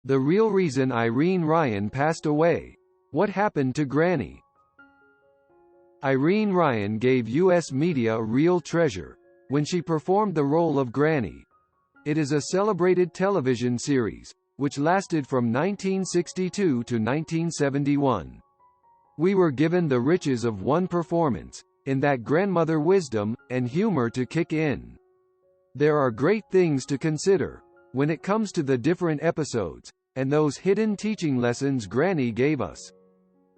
The real reason Irene Ryan passed away. What happened to Granny? Irene Ryan gave U.S. media a real treasure when she performed the role of Granny. It is a celebrated television series, which lasted from 1962 to 1971. We were given the riches of one performance, in that grandmother wisdom and humor to kick in. There are great things to consider when it comes to the different episodes, and those hidden teaching lessons Granny gave us.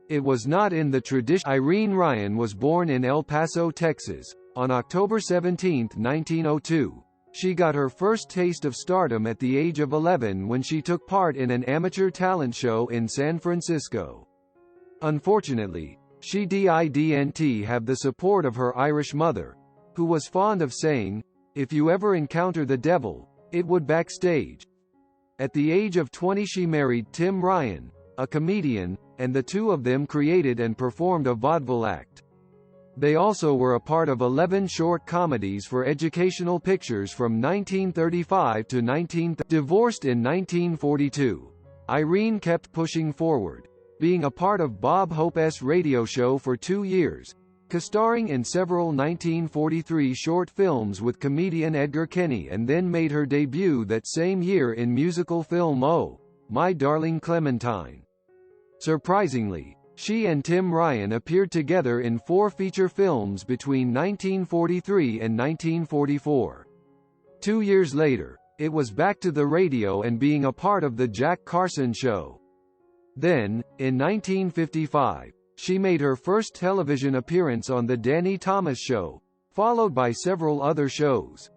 It was not in the tradition. Irene Ryan was born in El Paso, Texas, on October 17, 1902. She got her first taste of stardom at the age of 11 when she took part in an amateur talent show in San Francisco. Unfortunately, she didn't have the support of her Irish mother, who was fond of saying, "If you ever encounter the devil, it would backstage." At the age of 20 she married Tim Ryan, a comedian, and the two of them created and performed a vaudeville act. They also were a part of 11 short comedies for educational pictures from 1935 to 1930. Divorced in 1942, Irene kept pushing forward, being a part of Bob Hope's radio show for 2 years, co-starring in several 1943 short films with comedian Edgar Kenney, and then made her debut that same year in musical film Oh, My Darling Clementine. Surprisingly, she and Tim Ryan appeared together in 4 feature films between 1943 and 1944. 2 years later, it was back to the radio and being a part of The Jack Carson Show. Then, in 1955, she made her first television appearance on The Danny Thomas Show, followed by several other shows.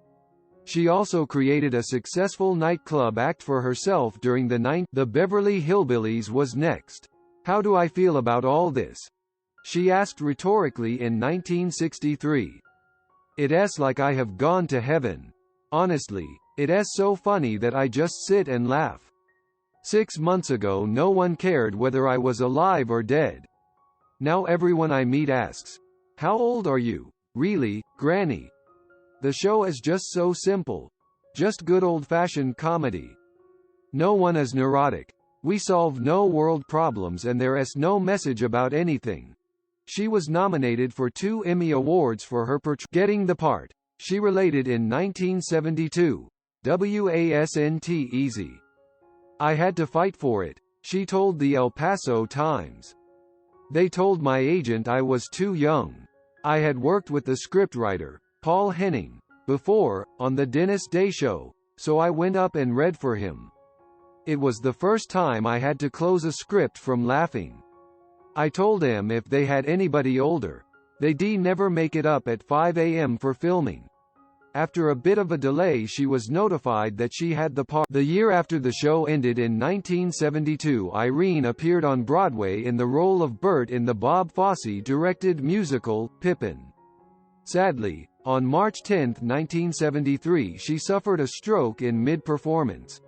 She also created a successful nightclub act for herself during The Beverly Hillbillies was next. How do I feel about all this? She asked rhetorically in 1963. It's like I have gone to heaven. Honestly, it's so funny that I just sit and laugh. 6 months ago no one cared whether I was alive or dead. Now everyone I meet asks, "How old are you? Really, Granny?" The show is just so simple. Just good old-fashioned comedy. No one is neurotic. We solve no world problems and there is no message about anything. She was nominated for 2 Emmy Awards for her getting the part. She related in 1972. Wasn't easy. I had to fight for it, she told the El Paso Times. They told my agent I was too young. I had worked with the scriptwriter, Paul Henning, before, on the Dennis Day Show, so I went up and read for him. It was the first time I had to close a script from laughing. I told them if they had anybody older, they'd never make it up at 5 a.m. for filming. After a bit of a delay she was notified that she had the part. The year after the show ended in 1972, Irene appeared on Broadway in the role of Bert in the Bob Fosse-directed musical, Pippin. Sadly, on March 10, 1973 she suffered a stroke in mid-performance.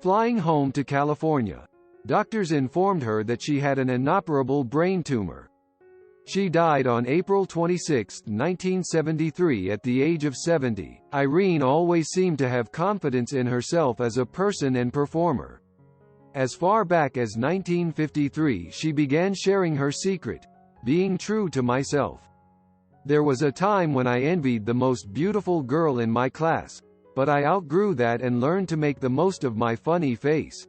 Flying home to California, doctors informed her that she had an inoperable brain tumor. She died on April 26, 1973 at the age of 70. Irene always seemed to have confidence in herself as a person and performer. As far back as 1953 she began sharing her secret, "Being true to myself. There was a time when I envied the most beautiful girl in my class, but I outgrew that and learned to make the most of my funny face.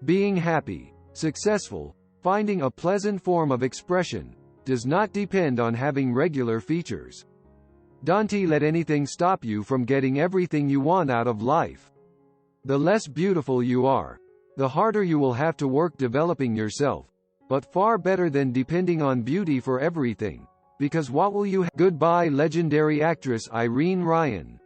Being happy, successful, finding a pleasant form of expression, does not depend on having regular features. Don't let anything stop you from getting everything you want out of life. The less beautiful you are, the harder you will have to work developing yourself, but far better than depending on beauty for everything, because what will you Goodbye legendary actress Irene Ryan.